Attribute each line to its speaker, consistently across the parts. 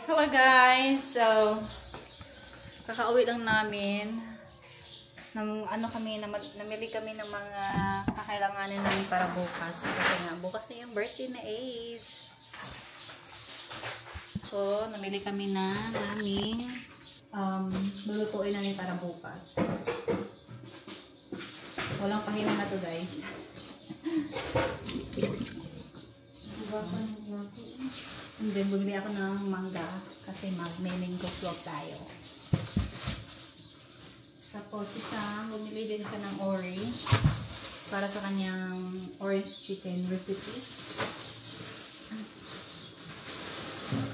Speaker 1: Hello guys! So, kakauwi lang namin. Namili kami ng mga kakailanganin namin para bukas. Kasi nga, bukas na yung birthday na Ace. So, namili kami na aming lulutuin namin para bukas. Walang pahinga na to guys. And then, bumili ako ng mangga kasi mag-mango float tayo. Tapos, bumili din ka ng orange para sa kanyang orange chicken recipe.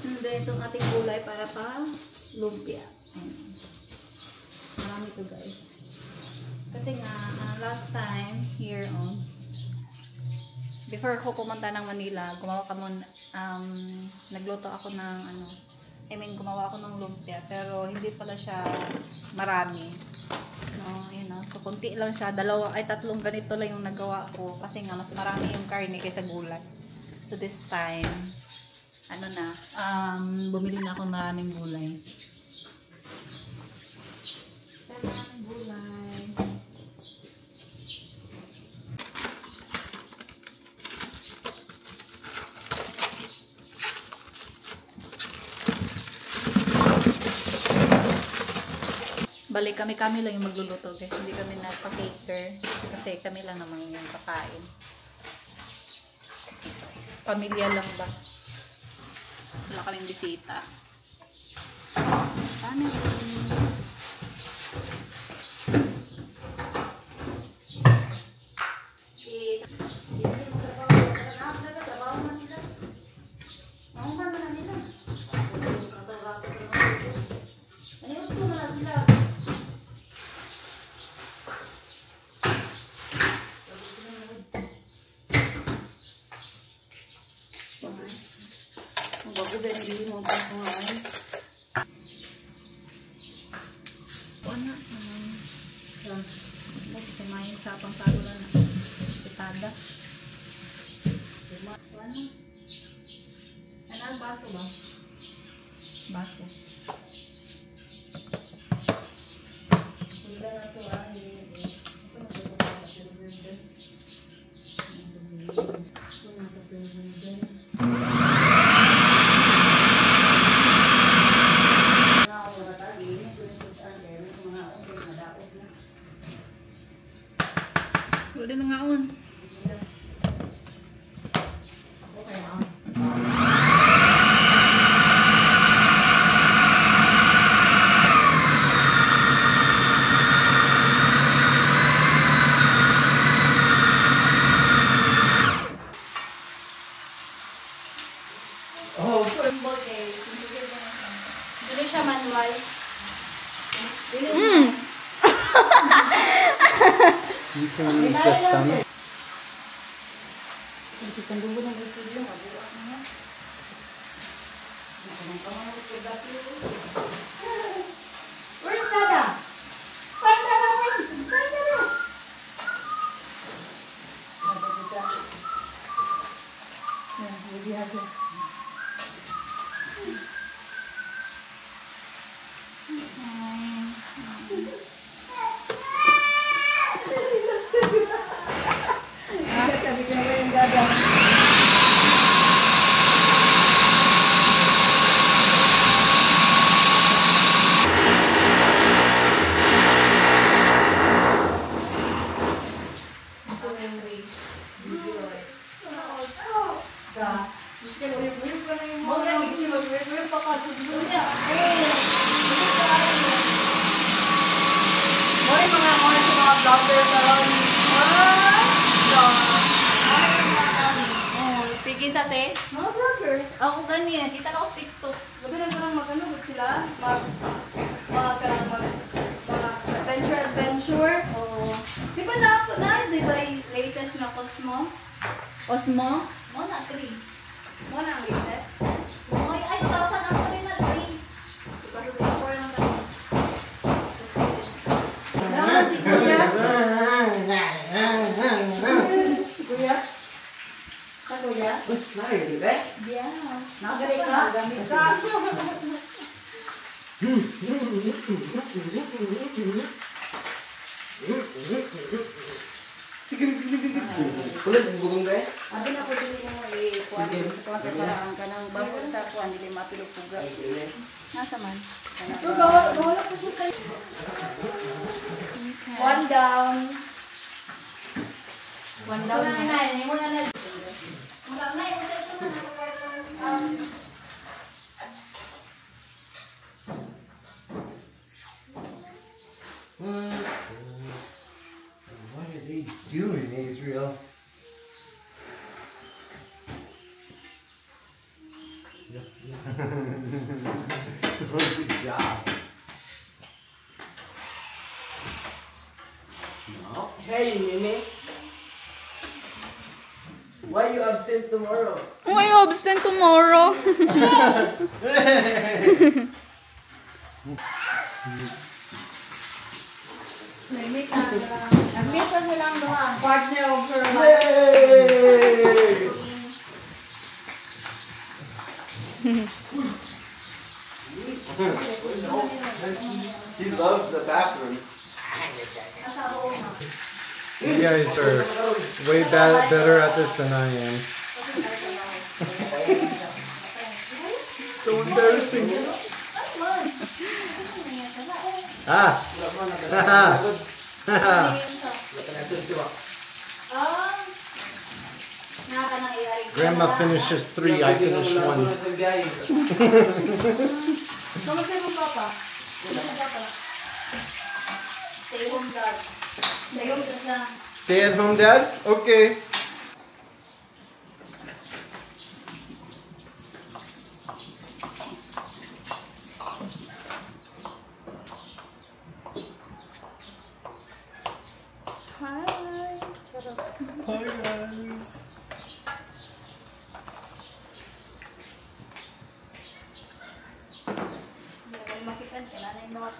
Speaker 1: And then, itong ating gulay para pa lumpia. Marami to guys. Kasi nga, last time, here on, before ako pumunta ng Manila, nagluto ako ng gumawa ako ng lumpia, pero hindi pala siya marami. No, so konti lang siya, tatlong ganito lang yung nagawa ko kasi nga mas marami yung karne kaysa gulay. So this time, bumili na ako ng maraming gulay. Balik kami lang yung magluluto guys, hindi kami nagpa-cater kasi kami lang naman yung kakain. Pamilya lang ba? Wala kaming bisita. Family. Bago ba hindi mo pa kung ay? Wala naman. Sumayin sa pangkagulan na pitada. Wala. Ano? Baso ba? Baso. Wala na ito Wala na nga on. Dili siya manual.
Speaker 2: You can use the thumb.
Speaker 1: Where's Dada? Find Dada, find Dada. Sige sa se?
Speaker 3: Mga vlogger.
Speaker 1: Ako ganyan, kita ko sa TikTok.
Speaker 3: Gabi na parang mag-ano sila? Adventure.
Speaker 1: Oo.
Speaker 3: Di ba di ba yung latest na Cosmo?
Speaker 1: Osmo?
Speaker 3: Mo na 3. Mo na ang latest.
Speaker 1: Ay, 2,000 ako rin na 3.
Speaker 3: Diba sa 4 lang kami.
Speaker 1: Naman si Kuya. Kuya? Ka Kuya?
Speaker 2: Nari, di ba?
Speaker 1: Yeah.
Speaker 3: Nakagaling ka?
Speaker 4: Pulis, bugong ka eh?
Speaker 1: Abi na po din mo i-kuha sa parang ka ng bago sa kuha, hindi mapilupuga. Nasa man?
Speaker 3: Gawala ko siya sa'yo. One down.
Speaker 1: One down na.
Speaker 2: What are they doing, Israel? Good job.
Speaker 4: No. Hey, Mimi. Why you absent tomorrow?
Speaker 3: Why you absent tomorrow?
Speaker 1: Nag-meet pa silang doha.
Speaker 3: Partner of her.
Speaker 2: Yay! He loves the bathroom. You guys are way better at this than I am. So embarrassing. Ah! Grandma finishes 3, I finish 1.
Speaker 1: Kamusta mo papa? Stay home dad. Stay home dad lang.
Speaker 2: Stay at home, Dad? Okay.
Speaker 3: Hi.
Speaker 2: Hi, guys.
Speaker 1: Makitan ka na yung mga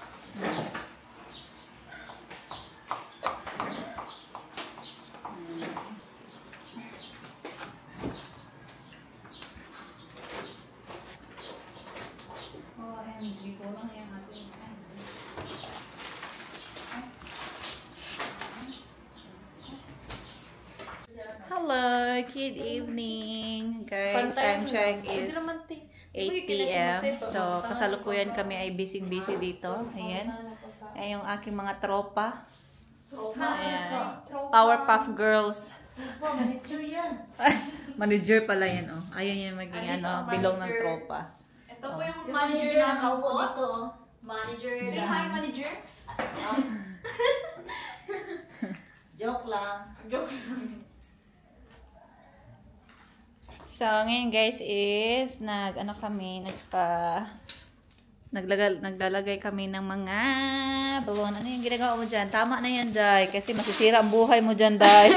Speaker 1: Hello, good evening. Guys, time check is 8 p.m. So, kasalukuyan kami ay busy-busy dito. Ayan. Ayan yung aking mga tropa. Ayan. Powerpuff Girls.
Speaker 5: Manager yan.
Speaker 1: Manager pala yan, oh. Ayun yung maging bilong ng tropa.
Speaker 3: Ito po yung
Speaker 5: Yung
Speaker 3: manager
Speaker 5: manager na
Speaker 3: namin
Speaker 5: nakaupo
Speaker 3: po.
Speaker 5: dito. Oh. Manager
Speaker 3: Say
Speaker 5: na.
Speaker 3: hi, manager.
Speaker 5: Joke lang.
Speaker 3: Joke.
Speaker 1: So, ngayon guys is naglalagay kami ng mga balon. Ano yung ginagawa mo dyan? Tama na yan, Day. Kasi masisira ang buhay mo dyan, Day.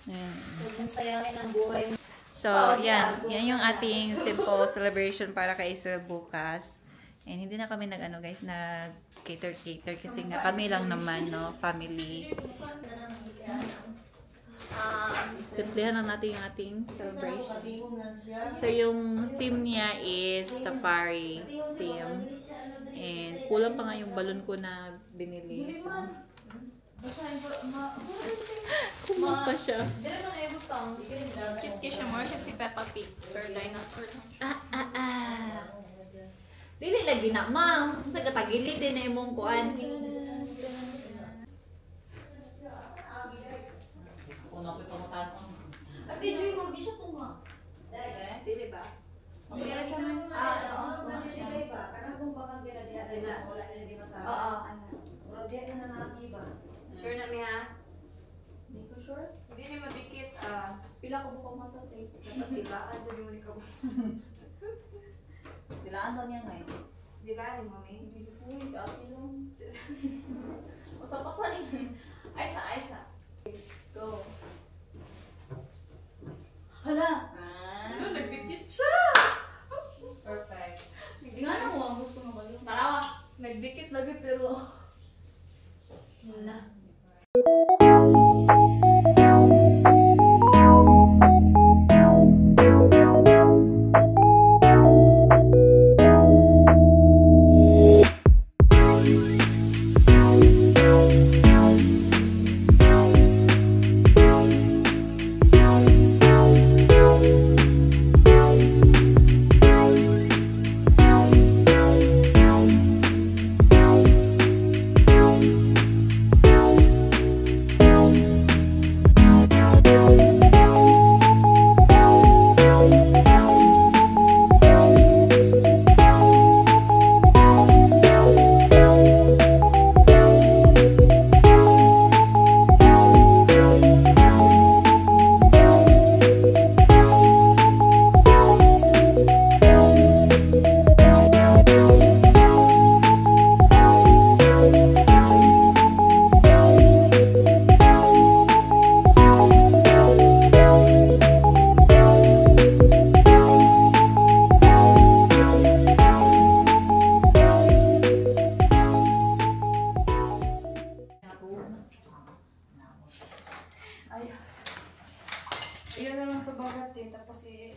Speaker 1: Ayan.
Speaker 5: Huwag mong sayangin ang buhay.
Speaker 1: So, yan. Yan yung ating simple celebration para kay Israel bukas. And hindi na kami guys, nag-cater kasi nga kami lang naman, no? Family. Simplihan na natin yung ating celebration. So, yung theme niya is safari theme. And kulang pa nga yung balon ko na binili. So, kulang pa siya.
Speaker 3: Dili man ay butang. Cute ka siya. More siya si Peppa Pig. Or dinosaur.
Speaker 1: Dili lagi na, ma'am. Sa katagilid din na imong kuan.
Speaker 3: At video yung di siya tunga.
Speaker 1: Dili ba?
Speaker 3: Hindi na siya man. Oo. Oo. Sure na niya? Hindi ko sure. Hindi niya madikit. Pila ko bukong mata. Dapat dilaan sa di mo ni ka.
Speaker 1: Dilaan daw niya ngayon.
Speaker 3: Dilaan ni mami. Uy, ate lang. Pasa-pasa ni. Aysa. Go. Hala! Nagdikit siya! Perfect. Hindi nga na ko ang gusto mo ba yun? Tarawa! Nagdikit lagi pero... Na.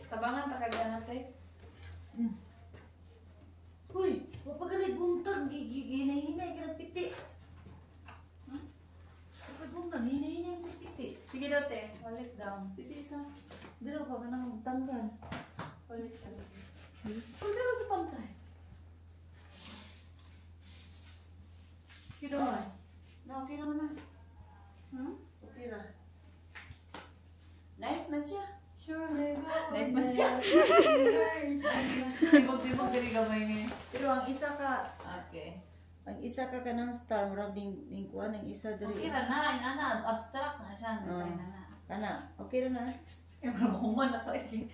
Speaker 3: tabangan ta kagana te.
Speaker 5: Uy, mapagalit buntag. Hinay-hinay ka ng piti. Kapag buntag, hinay-hinay sa piti.
Speaker 3: Sige daw te, walit down. Piti isa.
Speaker 5: Dilo pa ka nang tanggal.
Speaker 3: Walit ka. Huwag na magpantay. Sige daw ay.
Speaker 5: Na, okay naman na. Okay ra. Nice na siya.
Speaker 3: Sure, Lego.
Speaker 1: Nice man siya. Ibog-ibog diri gamay ni.
Speaker 5: Pero ang isa ka,
Speaker 1: Okay.
Speaker 5: ang isa ka kanang star, murag ding kuan, ang isa
Speaker 1: Okay
Speaker 5: diri.
Speaker 1: ra na, inana abstract na siya, design na na.
Speaker 5: Kana, okay ra na.
Speaker 1: Eh, mahuman na to eh.